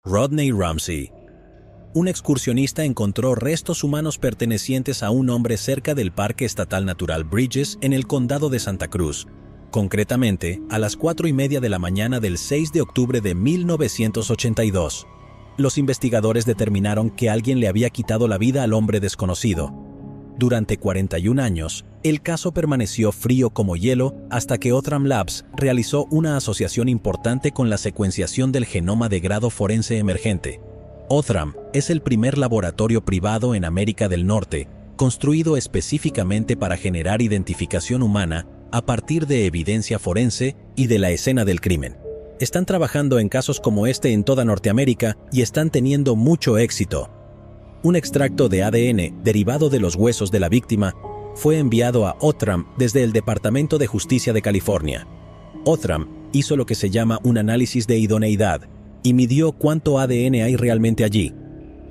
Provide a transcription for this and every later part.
Rodney Rumsey. Un excursionista encontró restos humanos pertenecientes a un hombre cerca del Parque Estatal Natural Bridges en el condado de Santa Cruz, concretamente a las 4:30 de la mañana del 6 de octubre de 1982. Los investigadores determinaron que alguien le había quitado la vida al hombre desconocido. Durante 41 años, el caso permaneció frío como hielo hasta que Othram Labs realizó una asociación importante con la secuenciación del genoma de grado forense emergente. Othram es el primer laboratorio privado en América del Norte, construido específicamente para generar identificación humana a partir de evidencia forense y de la escena del crimen. Están trabajando en casos como este en toda Norteamérica y están teniendo mucho éxito. Un extracto de ADN derivado de los huesos de la víctima fue enviado a Othram desde el Departamento de Justicia de California. Othram hizo lo que se llama un análisis de idoneidad y midió cuánto ADN hay realmente allí.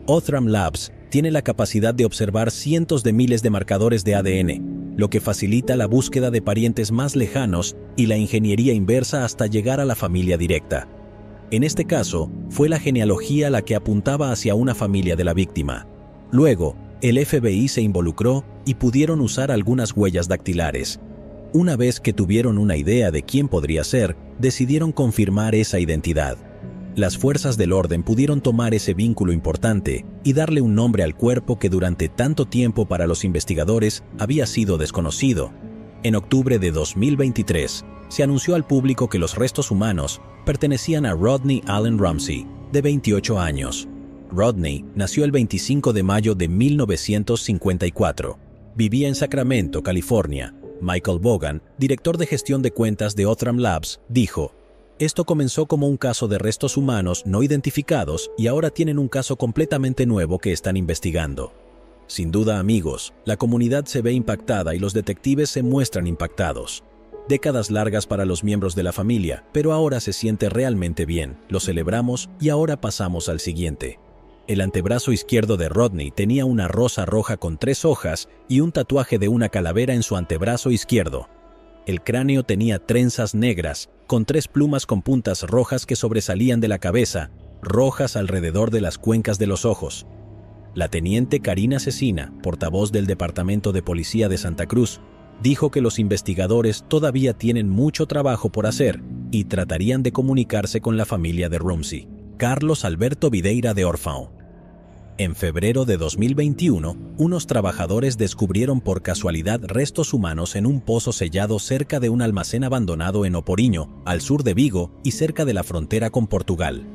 Othram Labs tiene la capacidad de observar cientos de miles de marcadores de ADN, lo que facilita la búsqueda de parientes más lejanos y la ingeniería inversa hasta llegar a la familia directa. En este caso, fue la genealogía la que apuntaba hacia una familia de la víctima. Luego, el FBI se involucró y pudieron usar algunas huellas dactilares. Una vez que tuvieron una idea de quién podría ser, decidieron confirmar esa identidad. Las fuerzas del orden pudieron tomar ese vínculo importante y darle un nombre al cuerpo que durante tanto tiempo para los investigadores había sido desconocido. En octubre de 2023, se anunció al público que los restos humanos pertenecían a Rodney Allen Rumsey, de 28 años. Rodney nació el 25 de mayo de 1954. Vivía en Sacramento, California. Michael Bogan, director de gestión de cuentas de Othram Labs, dijo: "Esto comenzó como un caso de restos humanos no identificados y ahora tienen un caso completamente nuevo que están investigando". Sin duda, amigos, la comunidad se ve impactada y los detectives se muestran impactados. Décadas largas para los miembros de la familia, pero ahora se siente realmente bien. Lo celebramos y ahora pasamos al siguiente. El antebrazo izquierdo de Rodney tenía una rosa roja con 3 hojas y un tatuaje de una calavera en su antebrazo izquierdo. El cráneo tenía trenzas negras, con 3 plumas con puntas rojas que sobresalían de la cabeza, rojas alrededor de las cuencas de los ojos. La teniente Karina Cecina, portavoz del Departamento de Policía de Santa Cruz, dijo que los investigadores todavía tienen mucho trabajo por hacer y tratarían de comunicarse con la familia de Rumsey. Carlos Alberto Videira de Orfão. En febrero de 2021, unos trabajadores descubrieron por casualidad restos humanos en un pozo sellado cerca de un almacén abandonado en Oporiño, al sur de Vigo y cerca de la frontera con Portugal.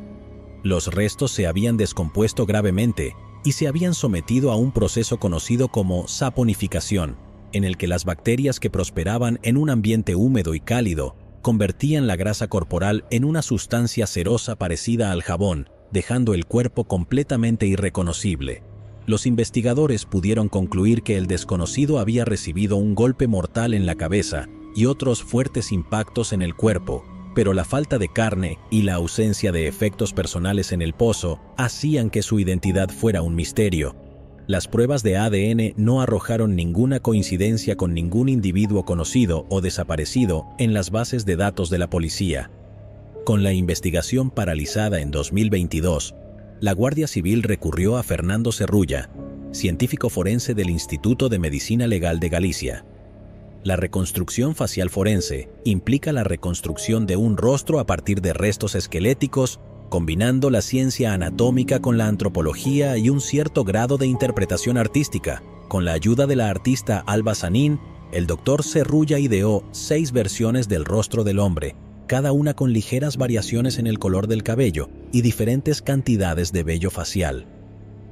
Los restos se habían descompuesto gravemente y se habían sometido a un proceso conocido como saponificación, en el que las bacterias que prosperaban en un ambiente húmedo y cálido convertían la grasa corporal en una sustancia cerosa parecida al jabón, dejando el cuerpo completamente irreconocible. Los investigadores pudieron concluir que el desconocido había recibido un golpe mortal en la cabeza y otros fuertes impactos en el cuerpo, pero la falta de carne y la ausencia de efectos personales en el pozo hacían que su identidad fuera un misterio. Las pruebas de ADN no arrojaron ninguna coincidencia con ningún individuo conocido o desaparecido en las bases de datos de la policía. Con la investigación paralizada en 2022, la Guardia Civil recurrió a Fernando Cerrulla, científico forense del Instituto de Medicina Legal de Galicia. La reconstrucción facial forense implica la reconstrucción de un rostro a partir de restos esqueléticos, combinando la ciencia anatómica con la antropología y un cierto grado de interpretación artística. Con la ayuda de la artista Alba Sanín, el Dr. Cerrulla ideó 6 versiones del rostro del hombre, cada una con ligeras variaciones en el color del cabello y diferentes cantidades de vello facial.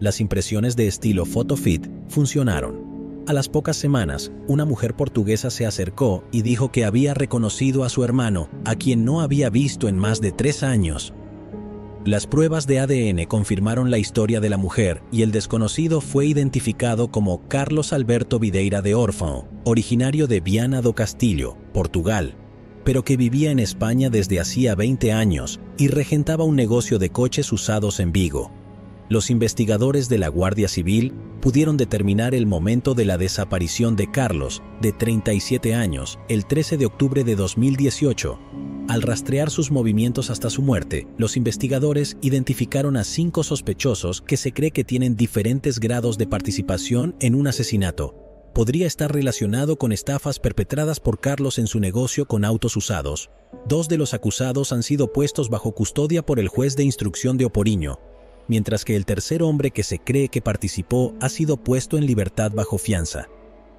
Las impresiones de estilo PhotoFit funcionaron. A las pocas semanas, una mujer portuguesa se acercó y dijo que había reconocido a su hermano, a quien no había visto en más de 3 años. Las pruebas de ADN confirmaron la historia de la mujer y el desconocido fue identificado como Carlos Alberto Videira de Orfão, originario de Viana do Castilho, Portugal, pero que vivía en España desde hacía 20 años y regentaba un negocio de coches usados en Vigo. Los investigadores de la Guardia Civil pudieron determinar el momento de la desaparición de Carlos, de 37 años, el 13 de octubre de 2018. Al rastrear sus movimientos hasta su muerte, los investigadores identificaron a 5 sospechosos que se cree que tienen diferentes grados de participación en un asesinato. Podría estar relacionado con estafas perpetradas por Carlos en su negocio con autos usados. 2 de los acusados han sido puestos bajo custodia por el juez de instrucción de Oporiño, mientras que el tercer hombre que se cree que participó ha sido puesto en libertad bajo fianza.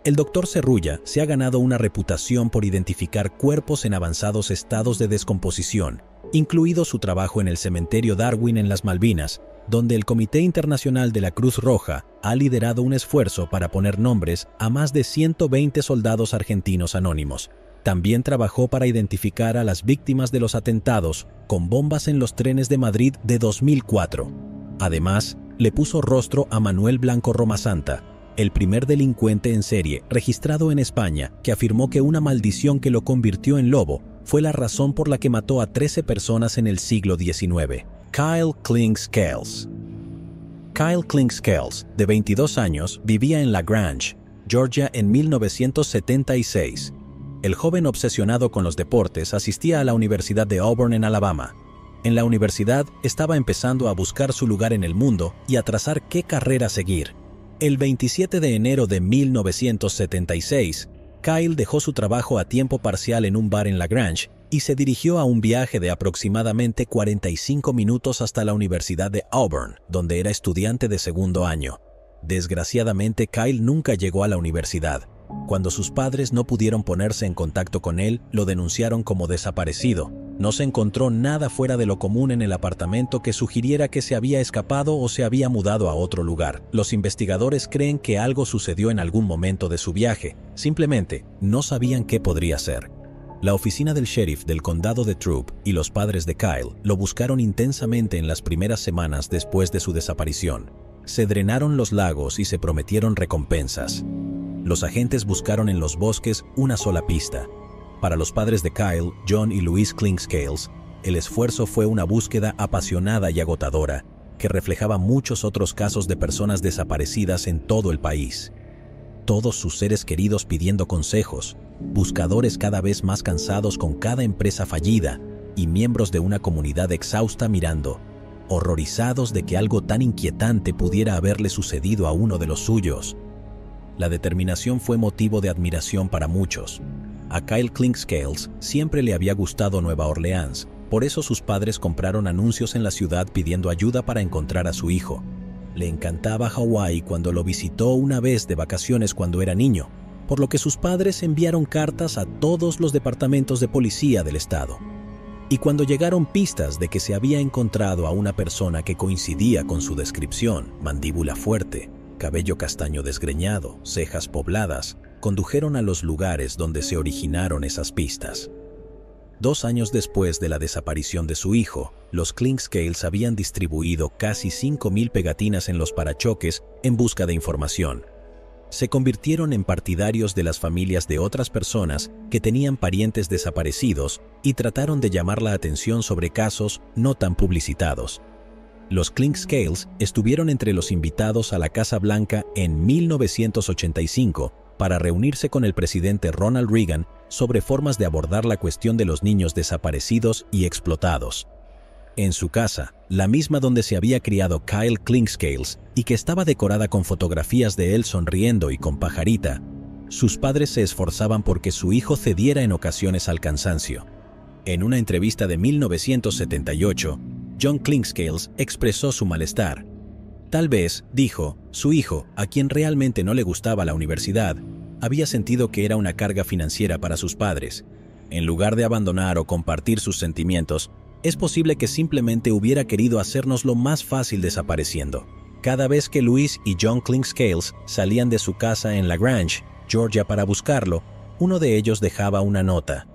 El Dr. Cerrulla se ha ganado una reputación por identificar cuerpos en avanzados estados de descomposición, incluido su trabajo en el cementerio Darwin en las Malvinas, donde el Comité Internacional de la Cruz Roja ha liderado un esfuerzo para poner nombres a más de 120 soldados argentinos anónimos. También trabajó para identificar a las víctimas de los atentados con bombas en los trenes de Madrid de 2004. Además, le puso rostro a Manuel Blanco Romasanta, el primer delincuente en serie registrado en España, que afirmó que una maldición que lo convirtió en lobo fue la razón por la que mató a 13 personas en el siglo XIX. Kyle Clinkscales. Kyle Clinkscales, de 22 años, vivía en La Grange, Georgia en 1976. El joven obsesionado con los deportes asistía a la Universidad de Auburn en Alabama. En la universidad estaba empezando a buscar su lugar en el mundo y a trazar qué carrera seguir. El 27 de enero de 1976, Kyle dejó su trabajo a tiempo parcial en un bar en La Grange y se dirigió a un viaje de aproximadamente 45 minutos hasta la Universidad de Auburn, donde era estudiante de segundo año. Desgraciadamente, Kyle nunca llegó a la universidad. Cuando sus padres no pudieron ponerse en contacto con él, lo denunciaron como desaparecido. No se encontró nada fuera de lo común en el apartamento que sugiriera que se había escapado o se había mudado a otro lugar. Los investigadores creen que algo sucedió en algún momento de su viaje. Simplemente no sabían qué podría ser. La oficina del sheriff del condado de Troup y los padres de Kyle lo buscaron intensamente en las primeras semanas después de su desaparición. Se drenaron los lagos y se prometieron recompensas. Los agentes buscaron en los bosques una sola pista. Para los padres de Kyle, John y Louise Clinkscales, el esfuerzo fue una búsqueda apasionada y agotadora que reflejaba muchos otros casos de personas desaparecidas en todo el país. Todos sus seres queridos pidiendo consejos, buscadores cada vez más cansados con cada empresa fallida y miembros de una comunidad exhausta mirando, horrorizados de que algo tan inquietante pudiera haberle sucedido a uno de los suyos. La determinación fue motivo de admiración para muchos. A Kyle Clinkscales siempre le había gustado Nueva Orleans, por eso sus padres compraron anuncios en la ciudad pidiendo ayuda para encontrar a su hijo. Le encantaba Hawái cuando lo visitó una vez de vacaciones cuando era niño, por lo que sus padres enviaron cartas a todos los departamentos de policía del estado. Y cuando llegaron pistas de que se había encontrado a una persona que coincidía con su descripción, mandíbula fuerte, cabello castaño desgreñado, cejas pobladas, condujeron a los lugares donde se originaron esas pistas. 2 años después de la desaparición de su hijo, los Clinkscales habían distribuido casi 5,000 pegatinas en los parachoques en busca de información. Se convirtieron en partidarios de las familias de otras personas que tenían parientes desaparecidos y trataron de llamar la atención sobre casos no tan publicitados. Los Clinkscales estuvieron entre los invitados a la Casa Blanca en 1985 para reunirse con el presidente Ronald Reagan sobre formas de abordar la cuestión de los niños desaparecidos y explotados. En su casa, la misma donde se había criado Kyle Clinkscales y que estaba decorada con fotografías de él sonriendo y con pajarita, sus padres se esforzaban porque su hijo cediera en ocasiones al cansancio. En una entrevista de 1978, John Clinkscales expresó su malestar. Tal vez, dijo, su hijo, a quien realmente no le gustaba la universidad, había sentido que era una carga financiera para sus padres. En lugar de abandonar o compartir sus sentimientos, es posible que simplemente hubiera querido hacernoslo más fácil desapareciendo. Cada vez que Louise y John Clinkscales salían de su casa en La Grange, Georgia, para buscarlo, uno de ellos dejaba una nota.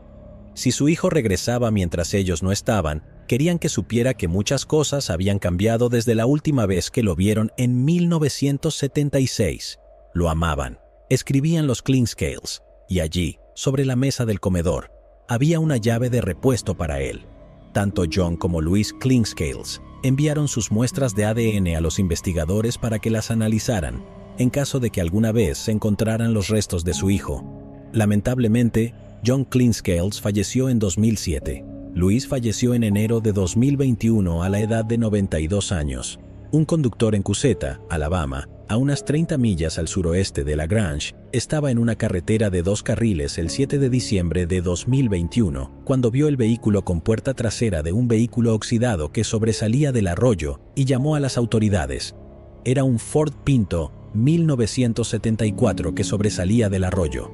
Si su hijo regresaba mientras ellos no estaban, querían que supiera que muchas cosas habían cambiado desde la última vez que lo vieron en 1976. Lo amaban, escribían los Clinkscales, y allí, sobre la mesa del comedor, había una llave de repuesto para él. Tanto John como Louise Clinkscales enviaron sus muestras de ADN a los investigadores para que las analizaran, en caso de que alguna vez se encontraran los restos de su hijo. Lamentablemente, John Cleanscales falleció en 2007. Louise falleció en enero de 2021 a la edad de 92 años. Un conductor en Cusseta, Alabama, a unas 30 millas al suroeste de La Grange, estaba en una carretera de 2 carriles el 7 de diciembre de 2021, cuando vio el vehículo con puerta trasera de un vehículo oxidado que sobresalía del arroyo y llamó a las autoridades. Era un Ford Pinto 1974 que sobresalía del arroyo.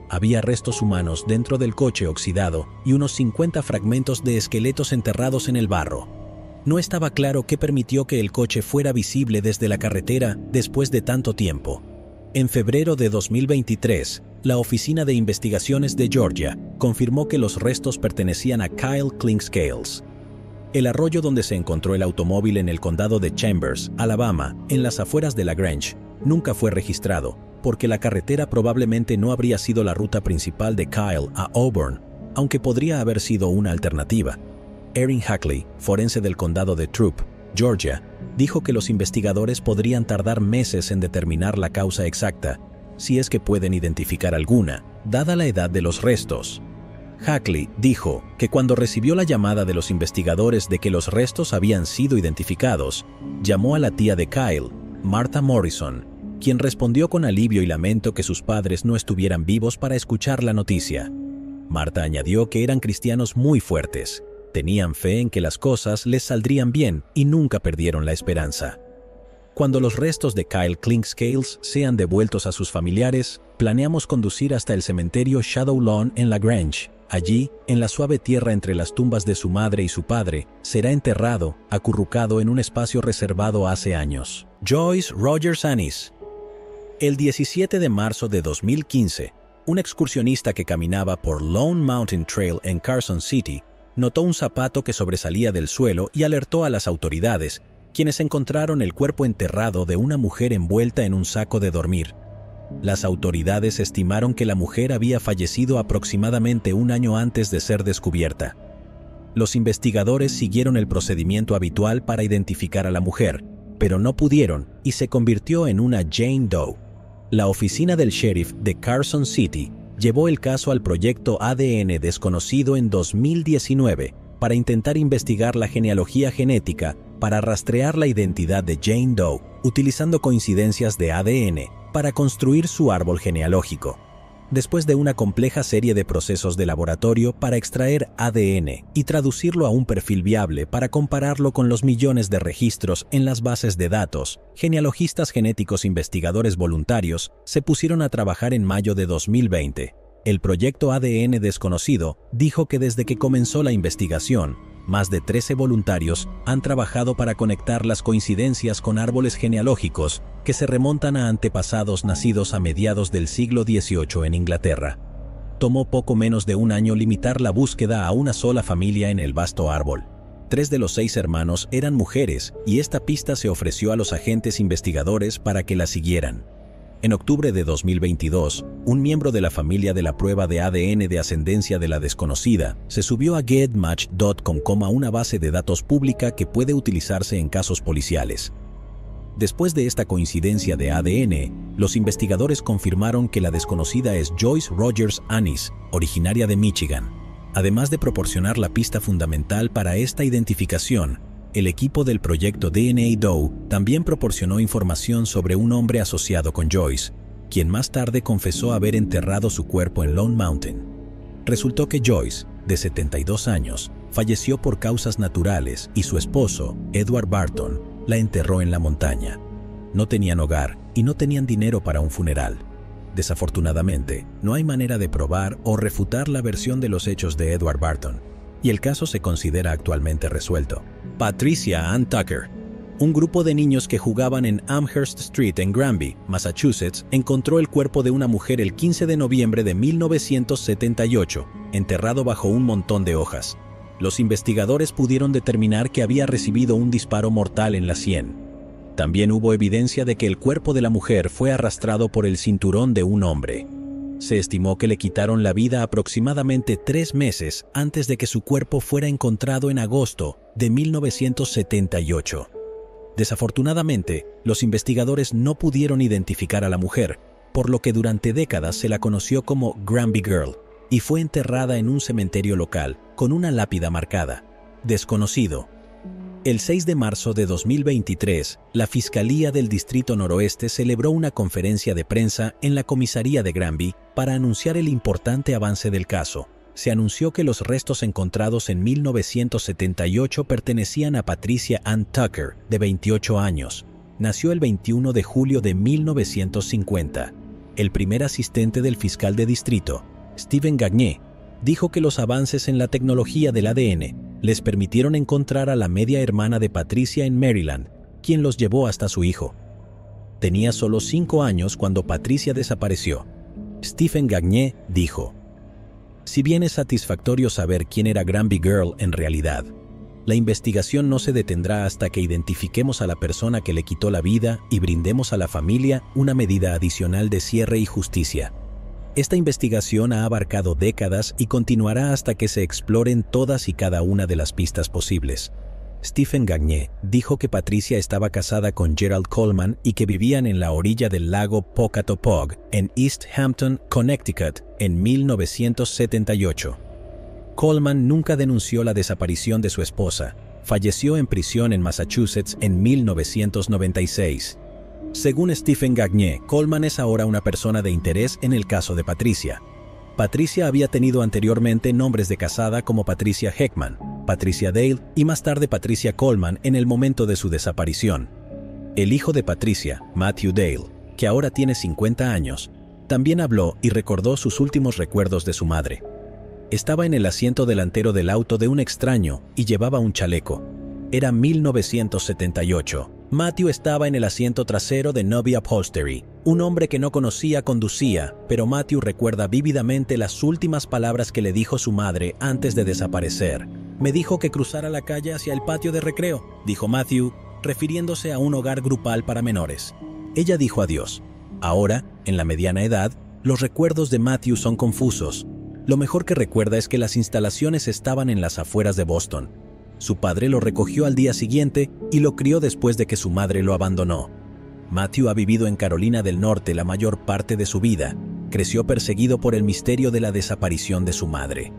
Había restos humanos dentro del coche oxidado y unos 50 fragmentos de esqueletos enterrados en el barro. No estaba claro qué permitió que el coche fuera visible desde la carretera después de tanto tiempo. En febrero de 2023, la Oficina de Investigaciones de Georgia confirmó que los restos pertenecían a Kyle Cleanscales. El arroyo donde se encontró el automóvil en el condado de Chambers, Alabama, en las afueras de La Grange, nunca fue registrado, porque la carretera probablemente no habría sido la ruta principal de Kyle a Auburn, aunque podría haber sido una alternativa. Erin Hackley, forense del condado de Throop, Georgia, dijo que los investigadores podrían tardar meses en determinar la causa exacta, si es que pueden identificar alguna, dada la edad de los restos. Hackley dijo que cuando recibió la llamada de los investigadores de que los restos habían sido identificados, llamó a la tía de Kyle, Martha Morrison, quien respondió con alivio y lamento que sus padres no estuvieran vivos para escuchar la noticia. Martha añadió que eran cristianos muy fuertes. Tenían fe en que las cosas les saldrían bien y nunca perdieron la esperanza. Cuando los restos de Kyle Cleanscales sean devueltos a sus familiares, planeamos conducir hasta el cementerio Shadow Lawn en La Grange. Allí, en la suave tierra entre las tumbas de su madre y su padre, será enterrado, acurrucado en un espacio reservado hace años. Joyce Rogers Annis. El 17 de marzo de 2015, un excursionista que caminaba por Lone Mountain Trail en Carson City notó un zapato que sobresalía del suelo y alertó a las autoridades, quienes encontraron el cuerpo enterrado de una mujer envuelta en un saco de dormir. Las autoridades estimaron que la mujer había fallecido aproximadamente un año antes de ser descubierta. Los investigadores siguieron el procedimiento habitual para identificar a la mujer, pero no pudieron y se convirtió en una Jane Doe. La oficina del sheriff de Carson City llevó el caso al proyecto ADN desconocido en 2019 para intentar investigar la genealogía genética para rastrear la identidad de Jane Doe, utilizando coincidencias de ADN para construir su árbol genealógico. Después de una compleja serie de procesos de laboratorio para extraer ADN y traducirlo a un perfil viable para compararlo con los millones de registros en las bases de datos, genealogistas genéticos investigadores voluntarios se pusieron a trabajar en mayo de 2020. El proyecto ADN desconocido dijo que desde que comenzó la investigación, más de 13 voluntarios han trabajado para conectar las coincidencias con árboles genealógicos que se remontan a antepasados nacidos a mediados del siglo XVIII en Inglaterra. Tomó poco menos de un año limitar la búsqueda a una sola familia en el vasto árbol. 3 de los 6 hermanos eran mujeres y esta pista se ofreció a los agentes investigadores para que la siguieran. En octubre de 2022, un miembro de la familia de la prueba de ADN de ascendencia de la desconocida se subió a getmatch.com como una base de datos pública que puede utilizarse en casos policiales. Después de esta coincidencia de ADN, los investigadores confirmaron que la desconocida es Joyce Rogers Annis, originaria de Michigan. Además de proporcionar la pista fundamental para esta identificación, el equipo del proyecto DNA Doe también proporcionó información sobre un hombre asociado con Joyce, quien más tarde confesó haber enterrado su cuerpo en Lone Mountain. Resultó que Joyce, de 72 años, falleció por causas naturales y su esposo, Edward Barton, la enterró en la montaña. No tenían hogar y no tenían dinero para un funeral. Desafortunadamente, no hay manera de probar o refutar la versión de los hechos de Edward Barton, y el caso se considera actualmente resuelto. Patricia Ann Tucker. Un grupo de niños que jugaban en Amherst Street en Granby, Massachusetts, encontró el cuerpo de una mujer el 15 de noviembre de 1978, enterrado bajo un montón de hojas. Los investigadores pudieron determinar que había recibido un disparo mortal en la sien. También hubo evidencia de que el cuerpo de la mujer fue arrastrado por el cinturón de un hombre. Se estimó que le quitaron la vida aproximadamente 3 meses antes de que su cuerpo fuera encontrado en agosto de 1978. Desafortunadamente, los investigadores no pudieron identificar a la mujer, por lo que durante décadas se la conoció como Granby Girl, y fue enterrada en un cementerio local con una lápida marcada "Desconocido". El 6 de marzo de 2023, la Fiscalía del Distrito Noroeste celebró una conferencia de prensa en la comisaría de Granby para anunciar el importante avance del caso. Se anunció que los restos encontrados en 1978 pertenecían a Patricia Ann Tucker, de 28 años. Nació el 21 de julio de 1950. El primer asistente del fiscal de distrito, Stephen Gagné, dijo que los avances en la tecnología del ADN les permitieron encontrar a la media hermana de Patricia en Maryland, quien los llevó hasta su hijo. Tenía solo 5 años cuando Patricia desapareció. Stephen Gagné dijo: "Si bien es satisfactorio saber quién era Granby Girl en realidad, la investigación no se detendrá hasta que identifiquemos a la persona que le quitó la vida y brindemos a la familia una medida adicional de cierre y justicia. Esta investigación ha abarcado décadas y continuará hasta que se exploren todas y cada una de las pistas posibles". Stephen Gagné dijo que Patricia estaba casada con Gerald Coleman y que vivían en la orilla del lago Pocatapog, en East Hampton, Connecticut, en 1978. Coleman nunca denunció la desaparición de su esposa. Falleció en prisión en Massachusetts en 1996. Según Stephen Gagné, Coleman es ahora una persona de interés en el caso de Patricia. Patricia había tenido anteriormente nombres de casada como Patricia Heckman, Patricia Dale y más tarde Patricia Coleman en el momento de su desaparición. El hijo de Patricia, Matthew Dale, que ahora tiene 50 años, también habló y recordó sus últimos recuerdos de su madre. Estaba en el asiento delantero del auto de un extraño y llevaba un chaleco. Era 1978. Matthew estaba en el asiento trasero de Nobby Upholstery. Un hombre que no conocía conducía, pero Matthew recuerda vívidamente las últimas palabras que le dijo su madre antes de desaparecer. "Me dijo que cruzara la calle hacia el patio de recreo", dijo Matthew, refiriéndose a un hogar grupal para menores. Ella dijo adiós. Ahora, en la mediana edad, los recuerdos de Matthew son confusos. Lo mejor que recuerda es que las instalaciones estaban en las afueras de Boston. Su padre lo recogió al día siguiente y lo crió después de que su madre lo abandonó. Matthew ha vivido en Carolina del Norte la mayor parte de su vida. Creció perseguido por el misterio de la desaparición de su madre.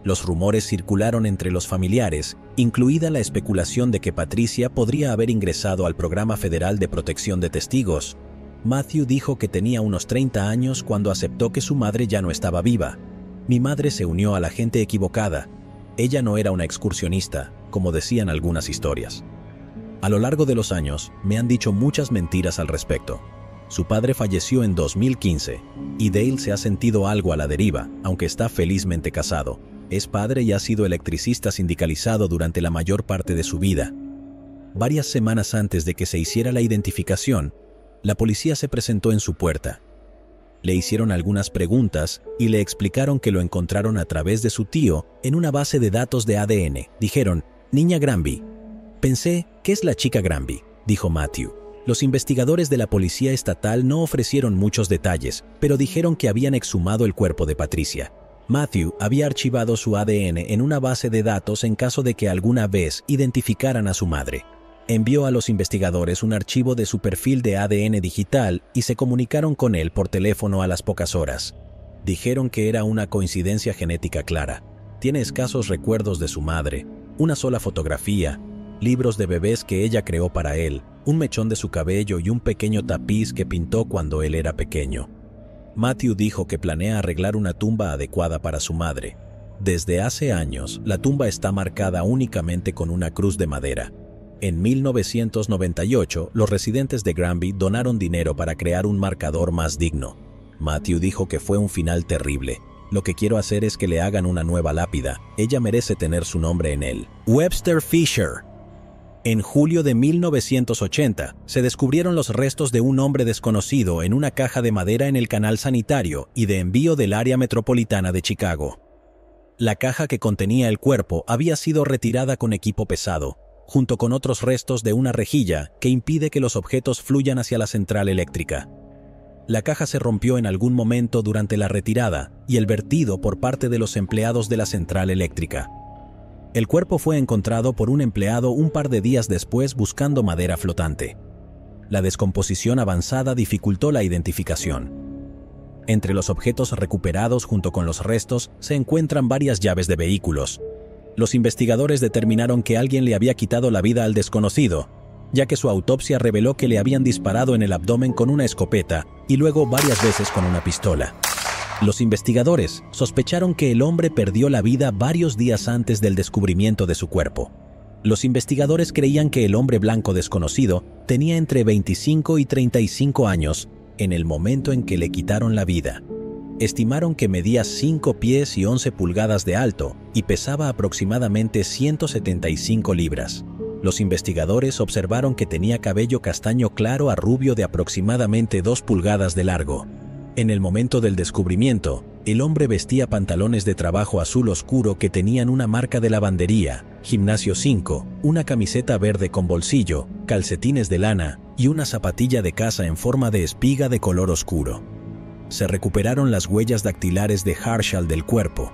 Los rumores circularon entre los familiares, incluida la especulación de que Patricia podría haber ingresado al Programa Federal de Protección de Testigos. Matthew dijo que tenía unos 30 años cuando aceptó que su madre ya no estaba viva. "Mi madre se unió a la gente equivocada. Ella no era una excursionista, como decían algunas historias. A lo largo de los años, me han dicho muchas mentiras al respecto. Su padre falleció en 2015, y Dale se ha sentido algo a la deriva, aunque está felizmente casado. Es padre y ha sido electricista sindicalizado durante la mayor parte de su vida. Varias semanas antes de que se hiciera la identificación, la policía se presentó en su puerta. Le hicieron algunas preguntas y le explicaron que lo encontraron a través de su tío en una base de datos de ADN. Dijeron: "Niña Granby". "Pensé, ¿qué es la chica Granby?", dijo Matthew. Los investigadores de la policía estatal no ofrecieron muchos detalles, pero dijeron que habían exhumado el cuerpo de Patricia. Matthew había archivado su ADN en una base de datos en caso de que alguna vez identificaran a su madre. Envió a los investigadores un archivo de su perfil de ADN digital y se comunicaron con él por teléfono a las pocas horas. Dijeron que era una coincidencia genética clara. Tiene escasos recuerdos de su madre, una sola fotografía, libros de bebés que ella creó para él, un mechón de su cabello y un pequeño tapiz que pintó cuando él era pequeño. Matthew dijo que planea arreglar una tumba adecuada para su madre. Desde hace años, la tumba está marcada únicamente con una cruz de madera. En 1998, los residentes de Granby donaron dinero para crear un marcador más digno. Matthew dijo que fue un final terrible. "Lo que quiero hacer es que le hagan una nueva lápida. Ella merece tener su nombre en él". Webster Fisher. En julio de 1980, se descubrieron los restos de un hombre desconocido en una caja de madera en el canal sanitario y de envío del área metropolitana de Chicago. La caja que contenía el cuerpo había sido retirada con equipo pesado, junto con otros restos de una rejilla que impide que los objetos fluyan hacia la central eléctrica. La caja se rompió en algún momento durante la retirada y el vertido por parte de los empleados de la central eléctrica. El cuerpo fue encontrado por un empleado un par de días después buscando madera flotante. La descomposición avanzada dificultó la identificación. Entre los objetos recuperados junto con los restos se encuentran varias llaves de vehículos. Los investigadores determinaron que alguien le había quitado la vida al desconocido, ya que su autopsia reveló que le habían disparado en el abdomen con una escopeta y luego varias veces con una pistola. Los investigadores sospecharon que el hombre perdió la vida varios días antes del descubrimiento de su cuerpo. Los investigadores creían que el hombre blanco desconocido tenía entre 25 y 35 años en el momento en que le quitaron la vida. Estimaron que medía 5 pies y 11 pulgadas de alto y pesaba aproximadamente 175 libras. Los investigadores observaron que tenía cabello castaño claro a rubio de aproximadamente 2 pulgadas de largo. En el momento del descubrimiento, el hombre vestía pantalones de trabajo azul oscuro que tenían una marca de lavandería, Gimnasio 5, una camiseta verde con bolsillo, calcetines de lana y una zapatilla de casa en forma de espiga de color oscuro. Se recuperaron las huellas dactilares de Harshal del cuerpo.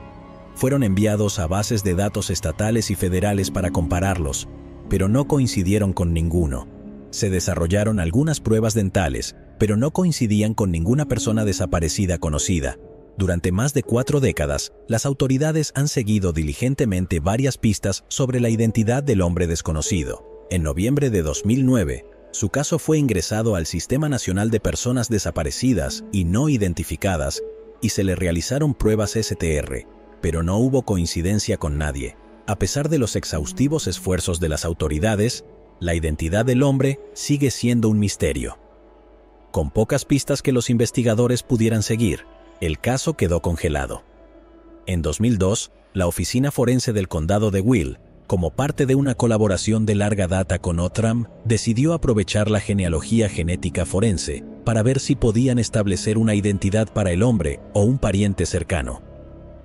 Fueron enviados a bases de datos estatales y federales para compararlos, pero no coincidieron con ninguno. Se desarrollaron algunas pruebas dentales, pero no coincidían con ninguna persona desaparecida conocida. Durante más de 4 décadas, las autoridades han seguido diligentemente varias pistas sobre la identidad del hombre desconocido. En noviembre de 2009, su caso fue ingresado al Sistema Nacional de Personas Desaparecidas y No Identificadas y se le realizaron pruebas STR, pero no hubo coincidencia con nadie. A pesar de los exhaustivos esfuerzos de las autoridades, la identidad del hombre sigue siendo un misterio. Con pocas pistas que los investigadores pudieran seguir, el caso quedó congelado. En 2002, la Oficina Forense del Condado de Will, como parte de una colaboración de larga data con Outram, decidió aprovechar la genealogía genética forense para ver si podían establecer una identidad para el hombre o un pariente cercano.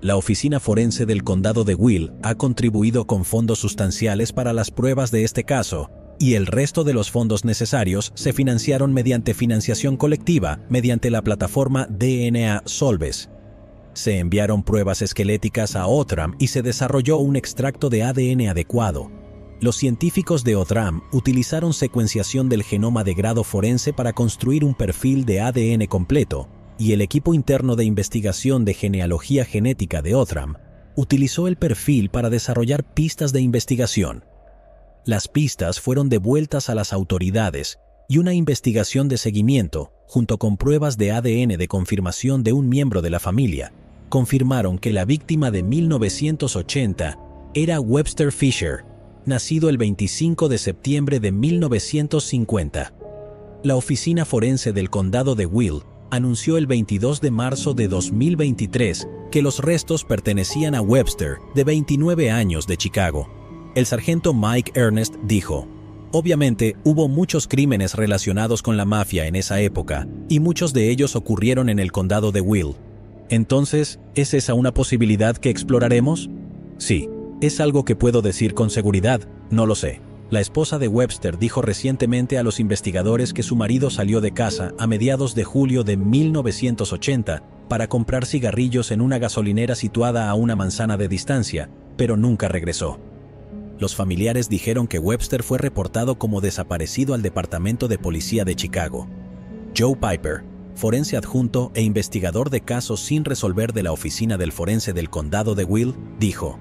La Oficina Forense del Condado de Will ha contribuido con fondos sustanciales para las pruebas de este caso, y el resto de los fondos necesarios se financiaron mediante financiación colectiva mediante la plataforma DNA Solves. Se enviaron pruebas esqueléticas a Outram y se desarrolló un extracto de ADN adecuado. Los científicos de Outram utilizaron secuenciación del genoma de grado forense para construir un perfil de ADN completo, y el equipo interno de investigación de genealogía genética de Outram utilizó el perfil para desarrollar pistas de investigación. Las pistas fueron devueltas a las autoridades y una investigación de seguimiento, junto con pruebas de ADN de confirmación de un miembro de la familia, confirmaron que la víctima de 1980 era Webster Fisher, nacido el 25 de septiembre de 1950. La Oficina Forense del Condado de Will anunció el 22 de marzo de 2023 que los restos pertenecían a Webster, de 29 años, de Chicago. El sargento Mike Ernest dijo: «Obviamente hubo muchos crímenes relacionados con la mafia en esa época, y muchos de ellos ocurrieron en el condado de Will. Entonces, ¿es esa una posibilidad que exploraremos? Sí, es algo que puedo decir con seguridad, no lo sé». La esposa de Webster dijo recientemente a los investigadores que su marido salió de casa a mediados de julio de 1980 para comprar cigarrillos en una gasolinera situada a una manzana de distancia, pero nunca regresó. Los familiares dijeron que Webster fue reportado como desaparecido al Departamento de Policía de Chicago. Joe Piper, forense adjunto e investigador de casos sin resolver de la Oficina del Forense del Condado de Will, dijo: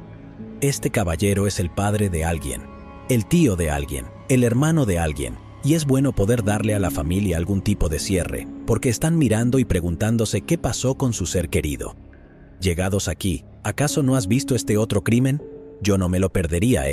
«Este caballero es el padre de alguien, el tío de alguien, el hermano de alguien, y es bueno poder darle a la familia algún tipo de cierre, porque están mirando y preguntándose qué pasó con su ser querido. Llegados aquí, ¿acaso no has visto este otro crimen? Yo no me lo perdería,